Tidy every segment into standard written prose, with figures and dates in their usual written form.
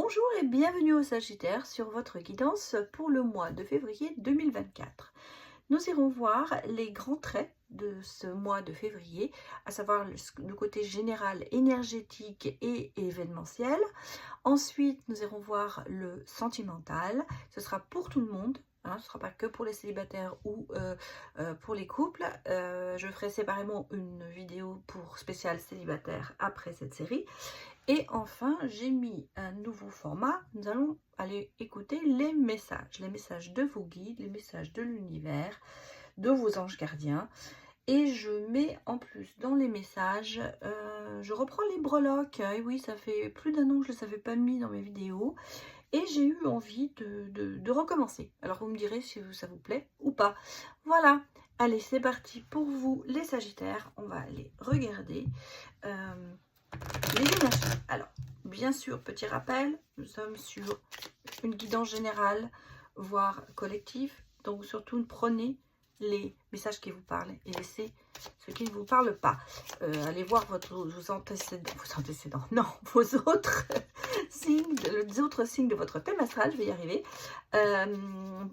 Bonjour et bienvenue au Sagittaire sur votre guidance pour le mois de février 2024. Nous irons voir les grands traits de ce mois de février, à savoir le côté général, énergétique et événementiel. Ensuite, nous irons voir le sentimental. Ce sera pour tout le monde. Ce ne sera pas que pour les célibataires ou pour les couples. Je ferai séparément une vidéo pour spécial célibataire après cette série. Et enfin, j'ai mis un nouveau format. Nous allons aller écouter les messages de vos guides, les messages de l'univers, de vos anges gardiens. Et je mets en plus dans les messages, je reprends les breloques. Et oui, ça fait plus d'un an que je ne les avais pas mis dans mes vidéos. Et j'ai eu envie de recommencer. Alors vous me direz si ça vous plaît ou pas. Voilà, allez c'est parti pour vous les Sagittaires. On va aller regarder les énergies. Alors, bien sûr, petit rappel, nous sommes sur une guidance générale, voire collective. Donc surtout prenez les messages qui vous parlent et laissez ceux qui ne vous parlent pas. Allez voir vos antécédents, non, vos autres signes, les autres signes de votre thème astral, je vais y arriver,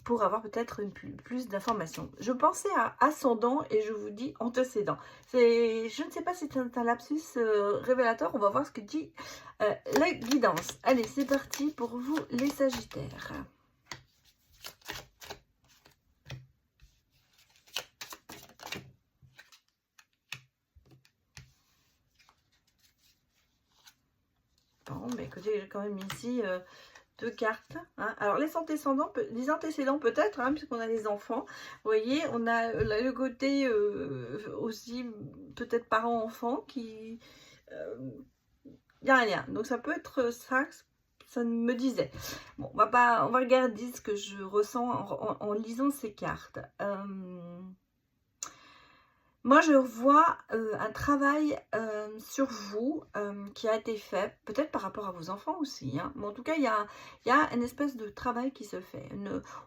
pour avoir peut-être plus d'informations. Je pensais à ascendant et je vous dis antécédent. Je ne sais pas si c'est un lapsus révélateur, on va voir ce que dit la guidance. Allez, c'est parti pour vous les Sagittaires. Bon, mais écoutez, j'ai quand même ici deux cartes. Alors, les antécédents peut-être, puisqu'on a les enfants. Vous voyez, on a le côté aussi, peut-être parents-enfants, qui... Il n'y a rien. Donc, ça peut être ça, ça me disait. Bon, on va regarder ce que je ressens en lisant ces cartes. Moi, je vois un travail sur vous qui a été fait, peut-être par rapport à vos enfants aussi. Mais en tout cas, il y a une espèce de travail qui se fait.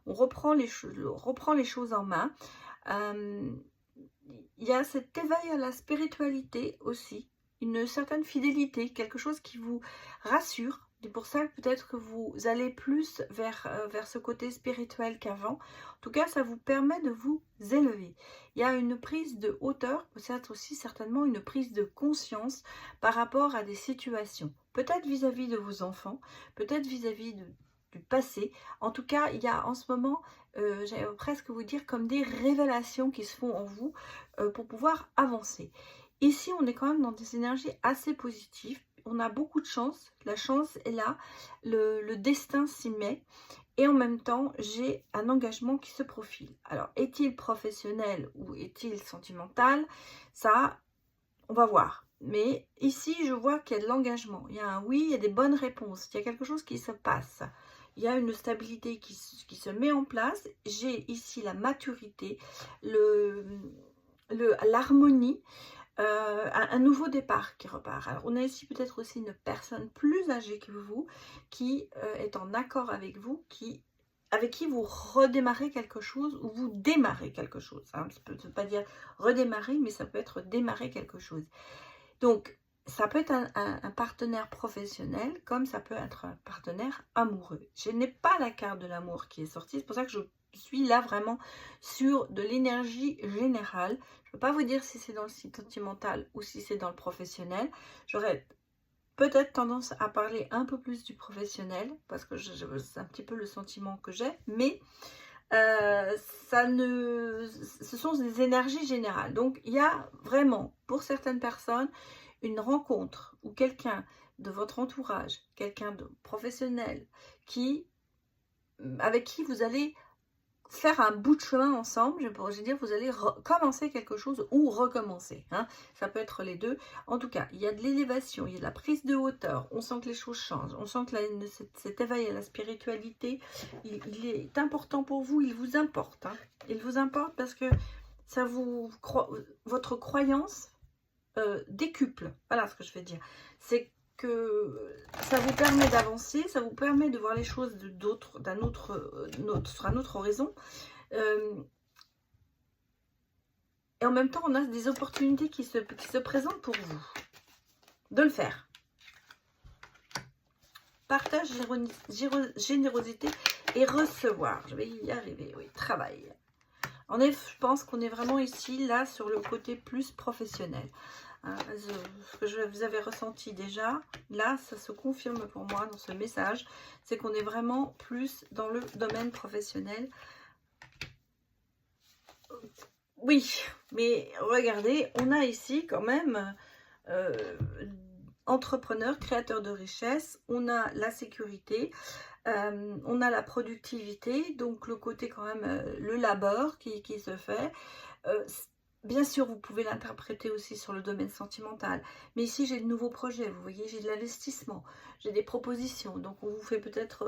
On reprend les choses en main. Il y a cet éveil à la spiritualité aussi, une certaine fidélité, quelque chose qui vous rassure. C'est pour ça que peut-être que vous allez plus vers ce côté spirituel qu'avant. En tout cas, ça vous permet de vous élever. Il y a une prise de hauteur, peut-être aussi certainement une prise de conscience par rapport à des situations. Peut-être vis-à-vis de vos enfants, peut-être vis-à-vis du passé. En tout cas, il y a en ce moment, j'allais presque vous dire, comme des révélations qui se font en vous pour pouvoir avancer. Ici, on est quand même dans des énergies assez positives. On a beaucoup de chance, la chance est là, le destin s'y met et en même temps j'ai un engagement qui se profile. Alors est-il professionnel ou est-il sentimental? Ça, on va voir. Mais ici je vois qu'il y a de l'engagement, il y a un oui, il y a des bonnes réponses, il y a quelque chose qui se passe. Il y a une stabilité qui se met en place. J'ai ici la maturité, l'harmonie. Un nouveau départ qui repart. Alors, on a ici peut-être aussi une personne plus âgée que vous qui est en accord avec vous, avec qui vous redémarrez quelque chose ou vous démarrez quelque chose. Ça ne peut pas dire redémarrer, mais ça peut être démarrer quelque chose. Donc, ça peut être un partenaire professionnel comme ça peut être un partenaire amoureux. Je n'ai pas la carte de l'amour qui est sortie, c'est pour ça que je suis là vraiment sur de l'énergie générale. Je ne peux pas vous dire si c'est dans le sentimental ou si c'est dans le professionnel. J'aurais peut-être tendance à parler un peu plus du professionnel parce que c'est un petit peu le sentiment que j'ai, mais ce sont des énergies générales. Donc il y a vraiment pour certaines personnes une rencontre ou quelqu'un de votre entourage, quelqu'un de professionnel avec qui vous allez faire un bout de chemin ensemble, je pourrais dire, vous allez commencer quelque chose ou recommencer. Ça peut être les deux. En tout cas, il y a de l'élévation, il y a de la prise de hauteur. On sent que les choses changent. On sent que cet éveil à la spiritualité, il est important pour vous, il vous importe. Il vous importe parce que ça votre croyance décuple. Voilà ce que je vais dire. C'est que ça vous permet d'avancer, ça vous permet de voir les choses sur un autre horizon. Et en même temps, on a des opportunités qui se présentent pour vous de le faire. partage, générosité et recevoir. Je vais y arriver, oui, travail. Je pense qu'on est vraiment ici, là, sur le côté plus professionnel. Hein, ce que vous avez ressenti déjà, là, ça se confirme pour moi dans ce message, c'est qu'on est vraiment plus dans le domaine professionnel. Oui, mais regardez, on a ici quand même entrepreneur, créateur de richesse, on a la sécurité, on a la productivité, donc le côté quand même, le labeur qui se fait. Bien sûr, vous pouvez l'interpréter aussi sur le domaine sentimental. Mais ici, j'ai de nouveaux projets, vous voyez, j'ai de l'investissement, j'ai des propositions. Donc, on vous fait peut-être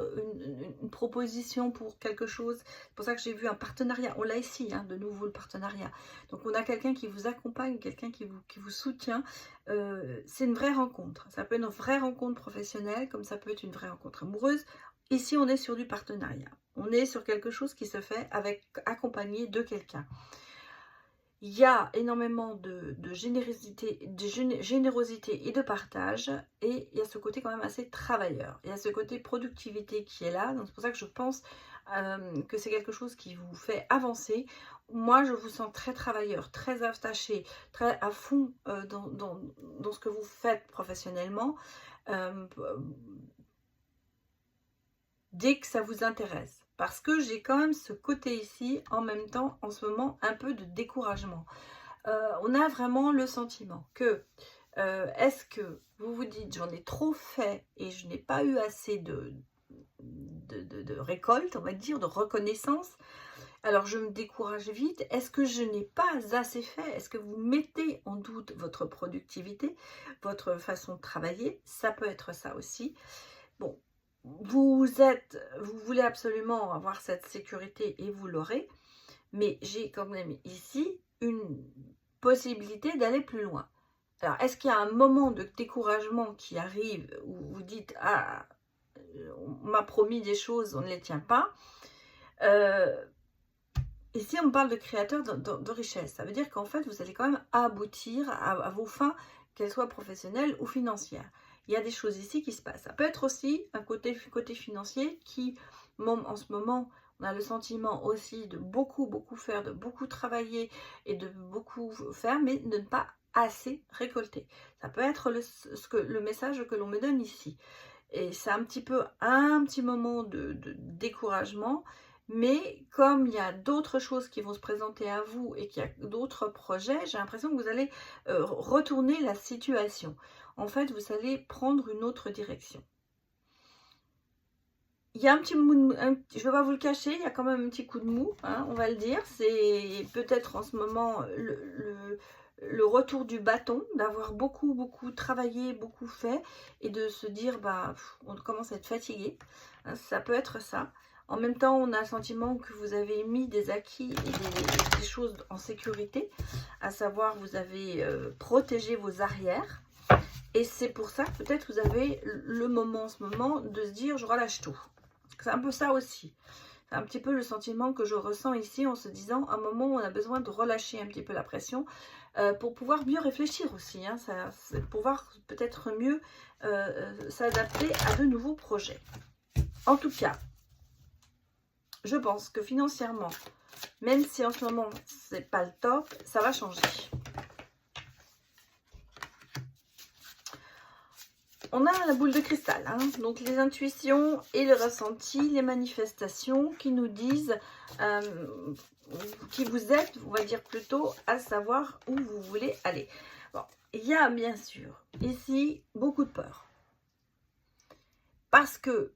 une proposition pour quelque chose. C'est pour ça que j'ai vu un partenariat. On l'a ici, hein, de nouveau, le partenariat. Donc, on a quelqu'un qui vous accompagne, quelqu'un qui vous soutient. C'est une vraie rencontre. Ça peut être une vraie rencontre professionnelle, comme ça peut être une vraie rencontre amoureuse. Ici, on est sur du partenariat. On est sur quelque chose qui se fait accompagné de quelqu'un. Il y a énormément de générosité et de partage, et il y a ce côté quand même assez travailleur. Il y a ce côté productivité qui est là, donc c'est pour ça que je pense que c'est quelque chose qui vous fait avancer. Moi, je vous sens très travailleur, très attaché, très à fond dans ce que vous faites professionnellement, dès que ça vous intéresse. Parce que j'ai quand même ce côté ici, en même temps, en ce moment, un peu de découragement. On a vraiment le sentiment que, est-ce que vous vous dites, j'en ai trop fait et je n'ai pas eu assez de récolte, on va dire, de reconnaissance, alors je me décourage vite. Est-ce que je n'ai pas assez fait? Est-ce que vous mettez en doute votre productivité, votre façon de travailler? Ça peut être ça aussi. Bon. Vous voulez absolument avoir cette sécurité et vous l'aurez, mais j'ai quand même ici une possibilité d'aller plus loin. Alors, est-ce qu'il y a un moment de découragement qui arrive où vous dites « Ah, on m'a promis des choses, on ne les tient pas ». Ici, on parle de créateur de richesse. Ça veut dire qu'en fait, vous allez quand même aboutir à vos fins, qu'elles soient professionnelles ou financières. Il y a des choses ici qui se passent. Ça peut être aussi un côté financier qui, en ce moment, on a le sentiment aussi de beaucoup faire, de beaucoup travailler et de beaucoup faire, mais de ne pas assez récolter. Ça peut être le message que l'on me donne ici. Et c'est un petit moment de découragement. Mais comme il y a d'autres choses qui vont se présenter à vous et qu'il y a d'autres projets, j'ai l'impression que vous allez retourner la situation. En fait, vous allez prendre une autre direction. Il y a je ne vais pas vous le cacher, il y a quand même un petit coup de mou, hein, on va le dire. C'est peut-être en ce moment le retour du bâton, d'avoir beaucoup travaillé, beaucoup fait, et de se dire, bah, on commence à être fatigué. Hein, ça peut être ça. En même temps, on a le sentiment que vous avez mis des acquis et des choses en sécurité, à savoir, vous avez protégé vos arrières. Et c'est pour ça que peut-être vous avez le moment en ce moment de se dire, je relâche tout. C'est un peu ça aussi. C'est un petit peu le sentiment que je ressens ici en se disant, à un moment où on a besoin de relâcher un petit peu la pression pour pouvoir mieux réfléchir aussi. Hein, pouvoir peut-être mieux s'adapter à de nouveaux projets. En tout cas, je pense que financièrement, même si en ce moment, c'est pas le top, ça va changer. On a la boule de cristal, hein, donc les intuitions et le ressenti, les manifestations qui nous disent, qui vous aident, on va dire plutôt, à savoir où vous voulez aller. Bon, il y a bien sûr ici beaucoup de peur. Parce que,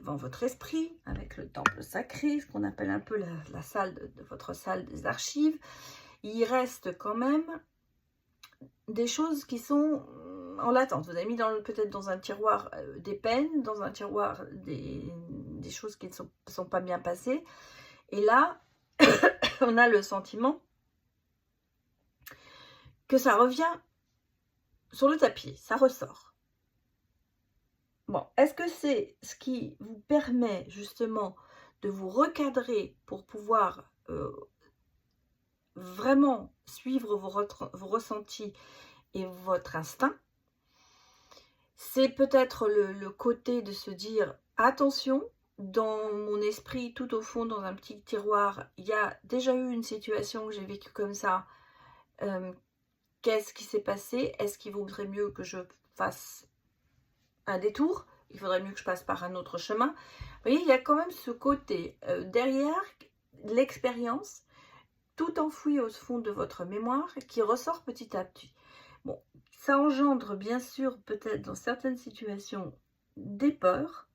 dans votre esprit, avec le temple sacré, ce qu'on appelle un peu la salle de votre salle des archives, il reste quand même des choses qui sont en latence. Vous avez mis peut-être dans un tiroir des peines, dans un tiroir des choses qui ne sont pas bien passées. Et là, on a le sentiment que ça revient sur le tapis, ça ressort. Bon, est-ce que c'est ce qui vous permet justement de vous recadrer pour pouvoir vraiment suivre vos ressentis et votre instinct? C'est peut-être le côté de se dire « Attention, dans mon esprit, tout au fond, dans un petit tiroir, il y a déjà eu une situation que j'ai vécue comme ça. Qu'est-ce qui s'est passé? Est-ce qu'il vaudrait mieux que je fasse un détour? Il faudrait mieux que je passe par un autre chemin. » Vous voyez, il y a quand même ce côté derrière l'expérience, tout enfoui au fond de votre mémoire, qui ressort petit à petit. Bon, ça engendre bien sûr peut-être dans certaines situations des peurs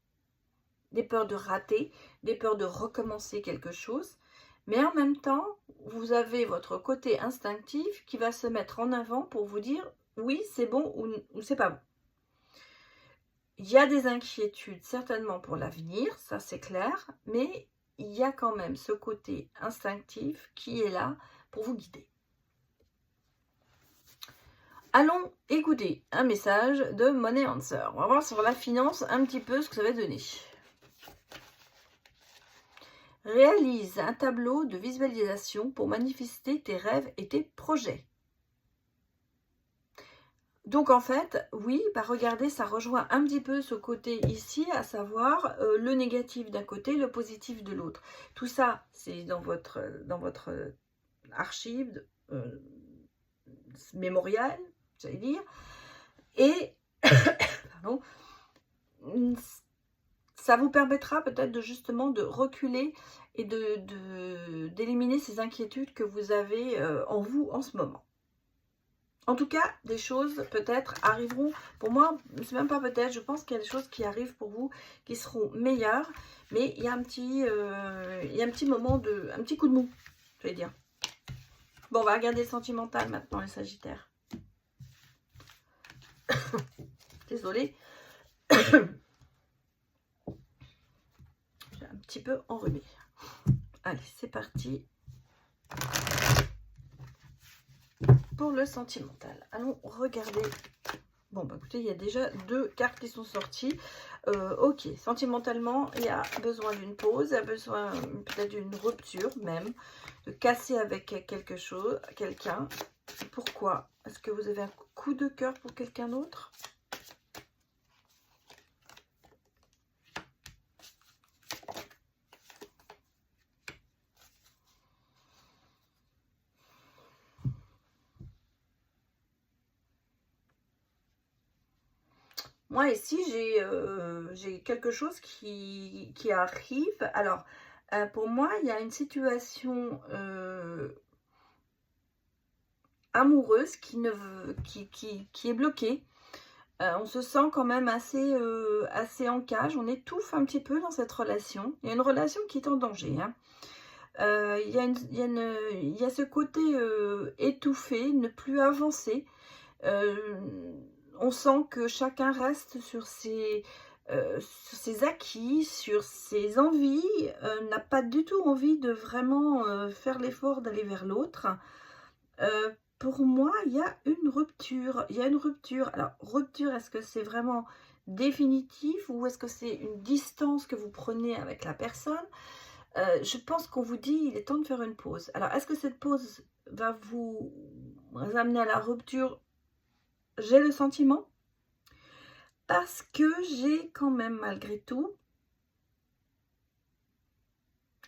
de rater, des peurs de recommencer quelque chose, mais en même temps, vous avez votre côté instinctif qui va se mettre en avant pour vous dire oui, c'est bon ou c'est pas bon. Il y a des inquiétudes certainement pour l'avenir, ça c'est clair, mais il y a quand même ce côté instinctif qui est là pour vous guider. Allons écouter un message de Money Answer. On va voir sur la finance un petit peu ce que ça va donner. Réalise un tableau de visualisation pour manifester tes rêves et tes projets. Donc en fait, oui, regardez, ça rejoint un petit peu ce côté ici, à savoir le négatif d'un côté, le positif de l'autre. Tout ça, c'est dans votre archive mémoriale, j'allais dire. Et pardon, ça vous permettra peut-être justement de reculer et d'éliminer ces inquiétudes que vous avez en vous en ce moment. En tout cas, des choses peut-être arriveront. Pour moi, c'est même pas peut-être, je pense qu'il y a des choses qui arrivent pour vous qui seront meilleures. Mais il y a un petit, moment un petit coup de mou, je vais dire. Bon, on va regarder le sentimental maintenant, les Sagittaires. Désolée. J'ai un petit peu enrhumé. Allez, c'est parti. Pour le sentimental, allons regarder. Bon, bah écoutez, il y a déjà 2 cartes qui sont sorties. Ok, sentimentalement, il y a besoin d'une pause, il y a besoin peut-être d'une rupture même, de casser avec quelque chose, quelqu'un. Pourquoi? Est-ce que vous avez un coup de cœur pour quelqu'un d'autre? Moi, ici, j'ai quelque chose qui arrive. Alors, pour moi, il y a une situation amoureuse qui est bloquée. On se sent quand même assez en cage. On étouffe un petit peu dans cette relation. Il y a une relation qui est en danger. Hein. Il y a ce côté étouffé, ne plus avancer. On sent que chacun reste sur ses acquis, sur ses envies, n'a pas du tout envie de vraiment faire l'effort d'aller vers l'autre. Pour moi, il y a une rupture. Il y a une rupture. Alors, rupture, est-ce que c'est vraiment définitif ou est-ce que c'est une distance que vous prenez avec la personne? Je pense qu'on vous dit il est temps de faire une pause. Alors, est-ce que cette pause va vous amener à la rupture? J'ai le sentiment, parce que j'ai quand même malgré tout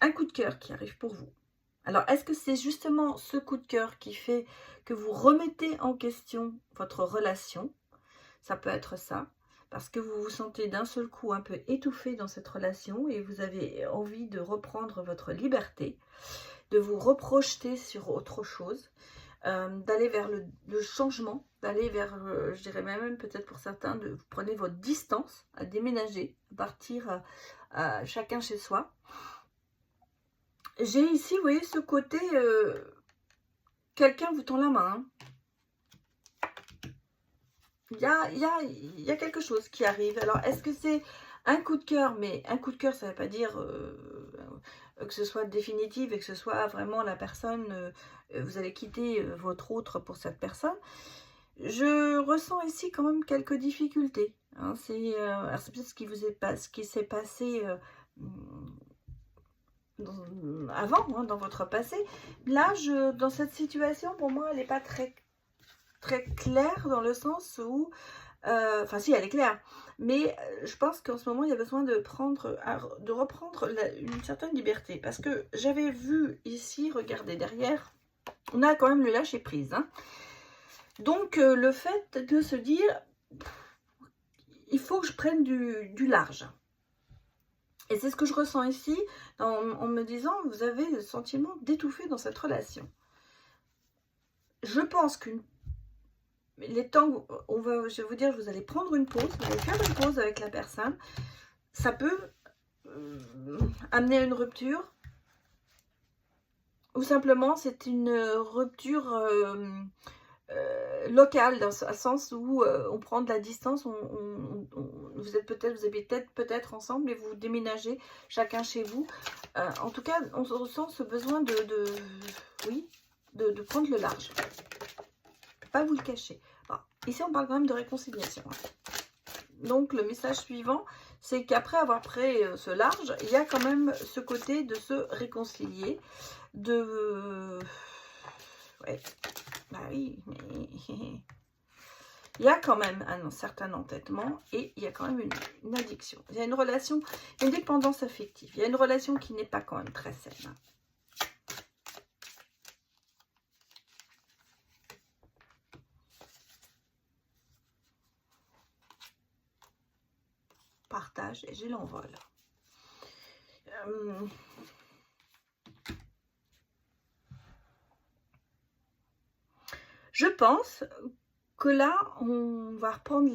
un coup de cœur qui arrive pour vous. Alors, est-ce que c'est justement ce coup de cœur qui fait que vous remettez en question votre relation? Ça peut être ça, parce que vous vous sentez d'un seul coup un peu étouffé dans cette relation et vous avez envie de reprendre votre liberté, de vous reprojeter sur autre chose. D'aller vers le changement, d'aller vers, je dirais même peut-être pour certains, vous prenez votre distance, à déménager, à partir chacun chez soi. J'ai ici, vous voyez, ce côté, quelqu'un vous tend la main. Il y a quelque chose qui arrive. Alors, est-ce que c'est un coup de cœur? Mais un coup de cœur, ça ne veut pas dire que ce soit définitif et que ce soit vraiment la personne, vous allez quitter votre autre pour cette personne. Je ressens ici quand même quelques difficultés. Hein. C'est peut-être ce qui s'est passé avant, hein, dans votre passé. Là, dans cette situation, pour moi, elle n'est pas très claire dans le sens où Enfin si, elle est claire. Mais je pense qu'en ce moment, il y a besoin de reprendre une certaine liberté. Parce que j'avais vu ici, regardez derrière, on a quand même le lâcher prise. Hein. Donc le fait de se dire, il faut que je prenne du large. Et c'est ce que je ressens ici en me disant, vous avez le sentiment d'étouffer dans cette relation. Je pense qu'une les temps, je vais vous dire, vous allez prendre une pause, vous allez faire une pause avec la personne. Ça peut amener à une rupture. Ou simplement, c'est une rupture locale, dans le sens où on prend de la distance. Vous habitez peut-être ensemble et vous déménagez chacun chez vous. En tout cas, on ressent ce besoin oui, de prendre le large. Je ne peux pas vous le cacher. Bon, ici, on parle quand même de réconciliation. Donc, le message suivant, c'est qu'après avoir pris ce large, il y a quand même ce côté de se réconcilier, ouais, bah oui, mais il y a quand même un certain entêtement et il y a quand même une addiction. Il y a une relation, une dépendance affective. Il y a une relation qui n'est pas quand même très saine. Partage et j'ai l'envol. Je pense que là, on va reprendre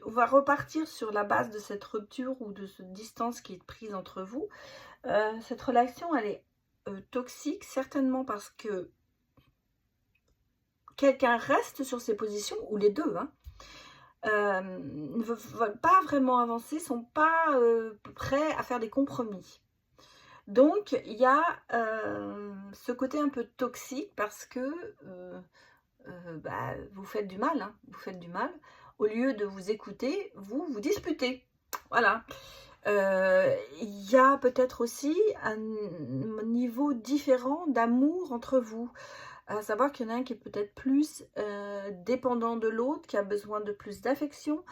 on va repartir sur la base de cette rupture ou de cette distance qui est prise entre vous. Cette relation, elle est toxique, certainement parce que quelqu'un reste sur ses positions, ou les deux, hein, ne veulent pas vraiment avancer, sont pas prêts à faire des compromis. Donc, il y a ce côté un peu toxique parce que vous faites du mal, hein, vous faites du mal. Au lieu de vous écouter, vous vous disputez. Voilà. Il y a peut-être aussi un niveau différent d'amour entre vous. À savoir qu'il y en a un qui est peut-être plus dépendant de l'autre, qui a besoin de plus d'affection.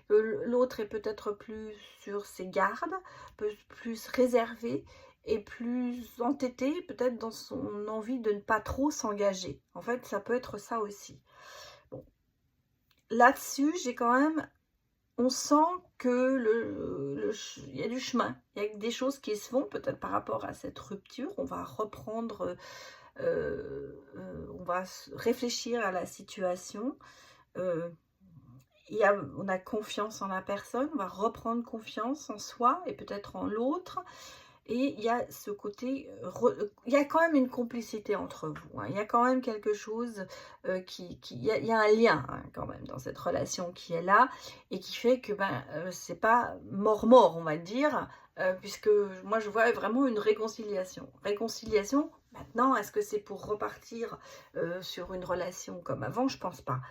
L'autre est peut-être plus sur ses gardes, plus réservé et plus entêté peut-être dans son envie de ne pas trop s'engager. En fait, ça peut être ça aussi. Bon. Là-dessus, j'ai quand même... On sent que il y a du chemin, il y a des choses qui se font peut-être par rapport à cette rupture. On va reprendre... on va réfléchir à la situation. On a confiance en la personne, on va reprendre confiance en soi et peut-être en l'autre. Et il y a ce côté, il y a quand même une complicité entre vous. Hein. Il y a quand même quelque chose il y a un lien hein, quand même dans cette relation qui est là et qui fait que c'est pas mort-mort, on va dire, puisque moi je vois vraiment une réconciliation. Réconciliation, maintenant, est-ce que c'est pour repartir sur une relation comme avant? Je pense pas.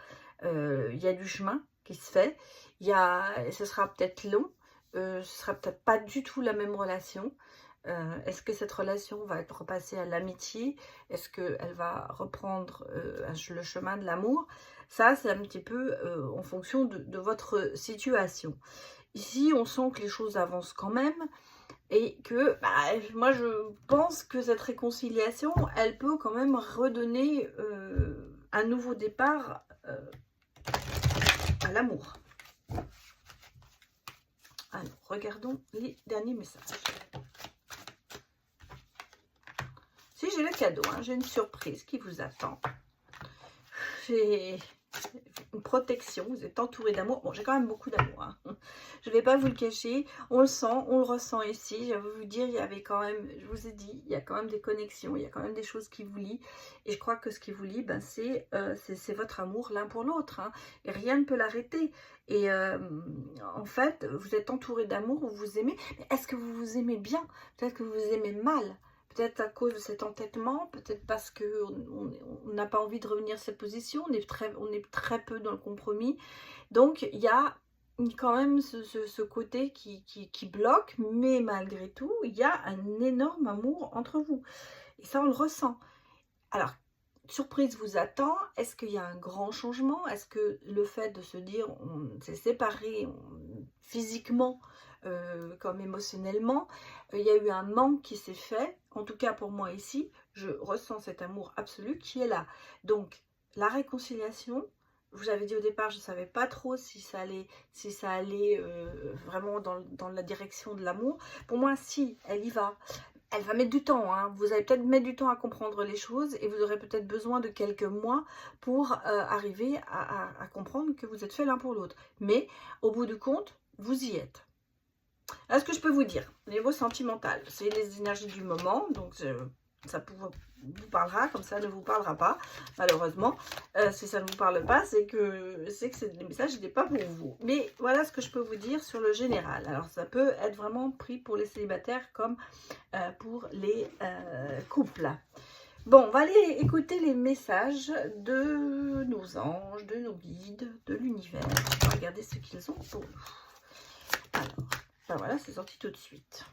Il y a du chemin qui se fait. Ce sera peut-être long. Ce sera peut-être pas du tout la même relation. Est-ce que cette relation va être repassée à l'amitié? Est-ce qu'elle va reprendre le chemin de l'amour? Ça, c'est un petit peu en fonction de votre situation. Ici, on sent que les choses avancent quand même et que moi, je pense que cette réconciliation, elle peut quand même redonner un nouveau départ à l'amour. Alors, regardons les derniers messages. Si j'ai le cadeau, hein, j'ai une surprise qui vous attend. J'ai une protection, vous êtes entouré d'amour. Bon, j'ai quand même beaucoup d'amour. Hein. Je ne vais pas vous le cacher. On le sent, on le ressent ici. Je vais vous dire, il y avait quand même, je vous ai dit, il y a quand même des connexions, il y a quand même des choses qui vous lient. Et je crois que ce qui vous lie, c'est votre amour l'un pour l'autre. Hein. Et rien ne peut l'arrêter. Et en fait, vous êtes entouré d'amour, vous vous aimez. Mais est-ce que vous vous aimez bien? Peut-être que vous vous aimez mal. Peut-être à cause de cet entêtement, peut-être parce qu'on n'a pas envie de revenir à cette position, on est très peu dans le compromis. Donc, il y a quand même ce côté qui bloque, mais malgré tout, il y a un énorme amour entre vous. Et ça, on le ressent. Alors, surprise vous attend? Est-ce qu'il y a un grand changement? Est-ce que le fait de se dire on s'est séparés physiquement comme émotionnellement, il y a eu un manque qui s'est fait? En tout cas pour moi ici, je ressens cet amour absolu qui est là. Donc la réconciliation, je vous avais dit au départ, je ne savais pas trop si ça allait vraiment dans la direction de l'amour. Pour moi, si, elle y va. Elle va mettre du temps, hein. Vous allez peut-être mettre du temps à comprendre les choses et vous aurez peut-être besoin de quelques mois pour arriver à comprendre que vous êtes fait l'un pour l'autre. Mais au bout du compte, vous y êtes. Alors, ce que je peux vous dire, au niveau sentimental, c'est les énergies du moment, donc ça vous parlera, comme ça ne vous parlera pas, malheureusement. Si ça ne vous parle pas, c'est que le message n'était pas pour vous. Mais voilà ce que je peux vous dire sur le général. Alors, ça peut être vraiment pris pour les célibataires comme pour les couples. Bon, on va aller écouter les messages de nos anges, de nos guides, de l'univers. On va regarder ce qu'ils ont pour nous. Alors, ben voilà, c'est sorti tout de suite.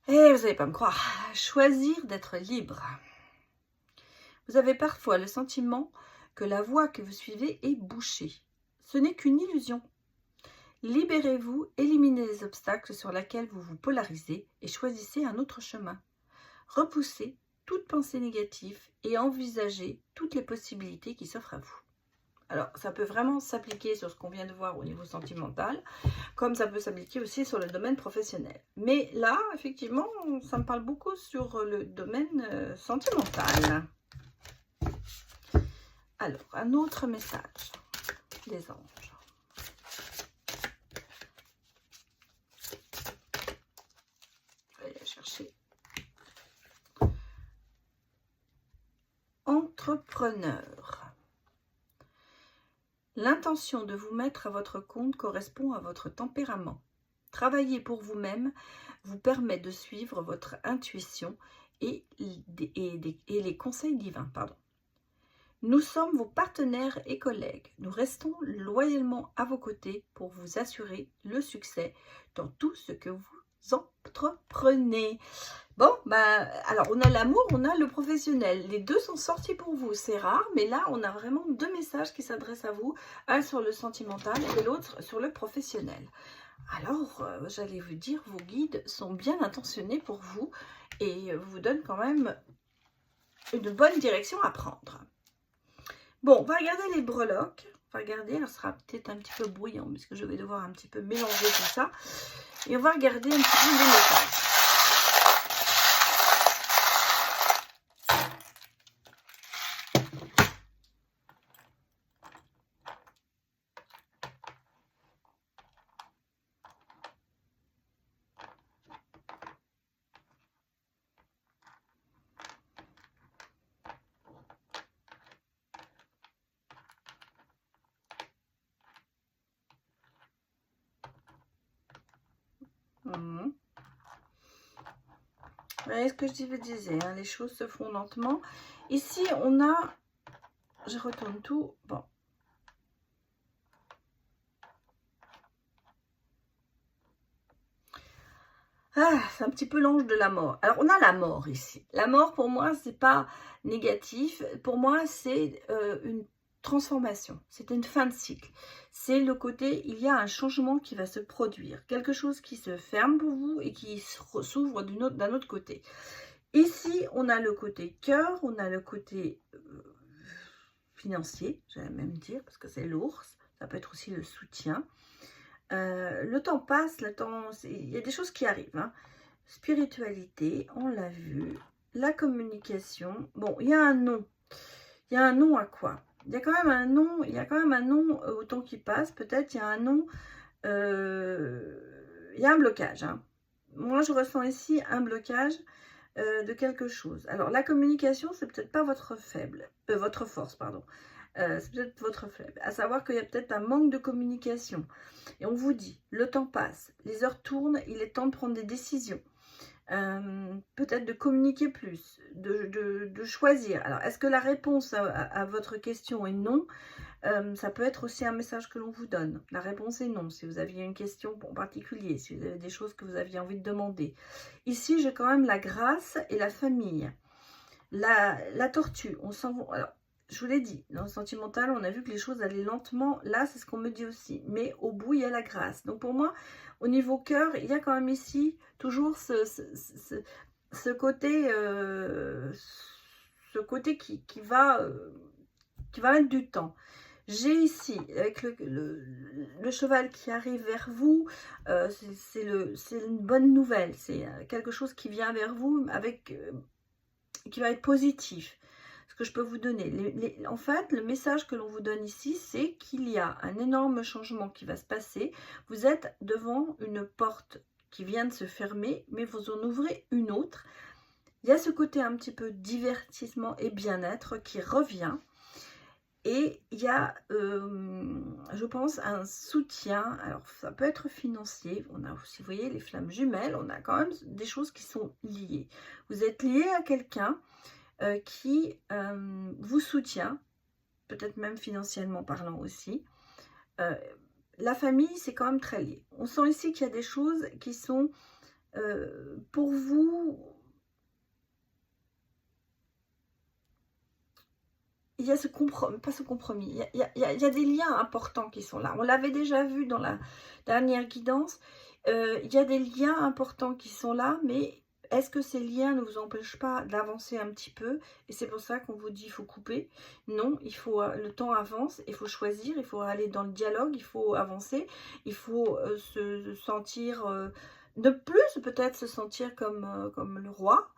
Et vous n'allez pas me croire, choisir d'être libre. Vous avez parfois le sentiment que la voie que vous suivez est bouchée. Ce n'est qu'une illusion. Libérez-vous, éliminez les obstacles sur lesquels vous vous polarisez et choisissez un autre chemin. Repoussez toute pensée négative et envisagez toutes les possibilités qui s'offrent à vous. Alors, ça peut vraiment s'appliquer sur ce qu'on vient de voir au niveau sentimental, comme ça peut s'appliquer aussi sur le domaine professionnel. Mais là, effectivement, ça me parle beaucoup sur le domaine sentimental. Alors, un autre message des anges. Je vais aller chercher. Entrepreneur. L'intention de vous mettre à votre compte correspond à votre tempérament. Travailler pour vous-même vous permet de suivre votre intuition et les conseils divins. Nous sommes vos partenaires et collègues. Nous restons loyalement à vos côtés pour vous assurer le succès dans tout ce que vous entreprenez. Bon, alors on a l'amour, on a le professionnel. Les deux sont sortis pour vous. C'est rare, mais là, on a vraiment deux messages qui s'adressent à vous. Un sur le sentimental et l'autre sur le professionnel. Alors, j'allais vous dire, vos guides sont bien intentionnés pour vous et vous donnent quand même une bonne direction à prendre. Bon, on va regarder les breloques. On va regarder, elle sera peut-être un petit peu bruyant puisque je vais devoir un petit peu mélanger tout ça. Et on va regarder un petit peu les messages. Vous voyez ce que je vous disais, hein, les choses se font lentement. Ici, on a... Je retourne tout. Bon. Ah, c'est un petit peu l'ange de la mort. Alors, on a la mort ici. La mort, pour moi, c'est pas négatif. Pour moi, c'est une transformation. C'est une fin de cycle. C'est le côté, il y a un changement qui va se produire. Quelque chose qui se ferme pour vous et qui s'ouvre d'un autre côté. Ici, on a le côté cœur, on a le côté financier, j'allais même dire, parce que c'est l'ours. Ça peut être aussi le soutien. Le temps passe, il y a des choses qui arrivent. Hein. Spiritualité, on l'a vu. La communication. Bon, il y a un nom. Il y a un nom à quoi? Il y a quand même un nom. Il y a quand même un nom au temps qui passe. Peut-être il y a un nom. Il y a un blocage. Hein. Moi, je ressens ici un blocage de quelque chose. Alors, la communication, c'est peut-être pas votre force, pardon. C'est peut-être votre faible. À savoir qu'il y a peut-être un manque de communication. Et on vous dit, le temps passe, les heures tournent, il est temps de prendre des décisions. peut-être de communiquer plus, de choisir. Alors, est-ce que la réponse à votre question est non? Ça peut être aussi un message que l'on vous donne. La réponse est non, si vous aviez une question en particulier, si vous avez des choses que vous aviez envie de demander. Ici, j'ai quand même la grâce et la famille. La tortue, on s'en va. Alors, je vous l'ai dit, dans le sentimental, on a vu que les choses allaient lentement. Là, c'est ce qu'on me dit aussi. Mais au bout, il y a la grâce. Donc, pour moi, au niveau cœur, il y a quand même ici toujours ce côté, qui va mettre du temps. J'ai ici, avec le cheval qui arrive vers vous, c'est une bonne nouvelle. C'est quelque chose qui vient vers vous avec... qui va être positif. Ce que je peux vous donner. En fait, le message que l'on vous donne ici, c'est qu'il y a un énorme changement qui va se passer. Vous êtes devant une porte qui vient de se fermer, mais vous en ouvrez une autre. Il y a ce côté un petit peu divertissement et bien-être qui revient. Et il y a, je pense, un soutien. Alors, ça peut être financier. On a aussi, vous voyez, les flammes jumelles. On a quand même des choses qui sont liées. Vous êtes lié à quelqu'un qui vous soutient, peut-être même financièrement parlant aussi. La famille, c'est quand même très lié. On sent ici qu'il y a des choses qui sont pour vous... Il y a ce compromis, pas ce compromis, il y a des liens importants qui sont là. On l'avait déjà vu dans la dernière guidance. Il y a des liens importants qui sont là, mais est-ce que ces liens ne vous empêchent pas d'avancer un petit peu? Et c'est pour ça qu'on vous dit il faut couper. Non, il faut, le temps avance, il faut choisir, il faut aller dans le dialogue, il faut avancer, il faut se sentir... de plus, peut-être se sentir comme le roi.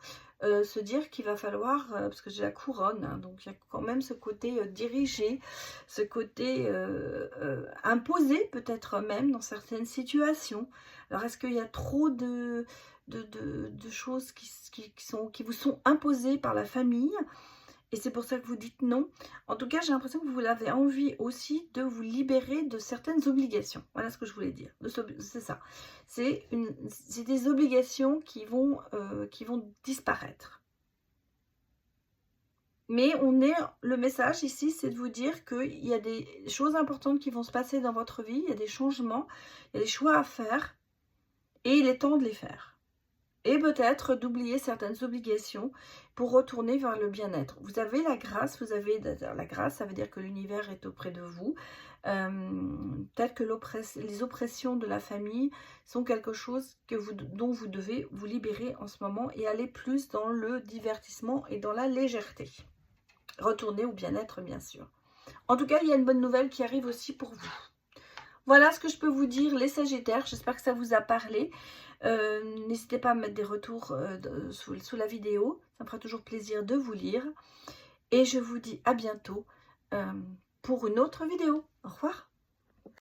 Se dire qu'il va falloir, parce que j'ai la couronne, hein, donc il y a quand même ce côté dirigé, ce côté imposé peut-être même dans certaines situations. Alors est-ce qu'il y a trop de choses qui vous sont imposées par la famille? Et c'est pour ça que vous dites non. En tout cas, j'ai l'impression que vous avez envie aussi de vous libérer de certaines obligations. Voilà ce que je voulais dire. C'est ça. C'est des obligations qui vont disparaître. Mais le message ici, c'est de vous dire qu'il y a des choses importantes qui vont se passer dans votre vie. Il y a des changements, il y a des choix à faire. Et il est temps de les faire. Et peut-être d'oublier certaines obligations pour retourner vers le bien-être. Vous avez la grâce, la grâce, ça veut dire que l'univers est auprès de vous. Peut-être que les oppressions de la famille sont quelque chose dont vous devez vous libérer en ce moment et aller plus dans le divertissement et dans la légèreté. Retourner au bien-être, bien sûr. En tout cas, il y a une bonne nouvelle qui arrive aussi pour vous. Voilà ce que je peux vous dire, les Sagittaires. J'espère que ça vous a parlé. N'hésitez pas à mettre des retours sous la vidéo. Ça me fera toujours plaisir de vous lire. Et je vous dis à bientôt pour une autre vidéo. Au revoir.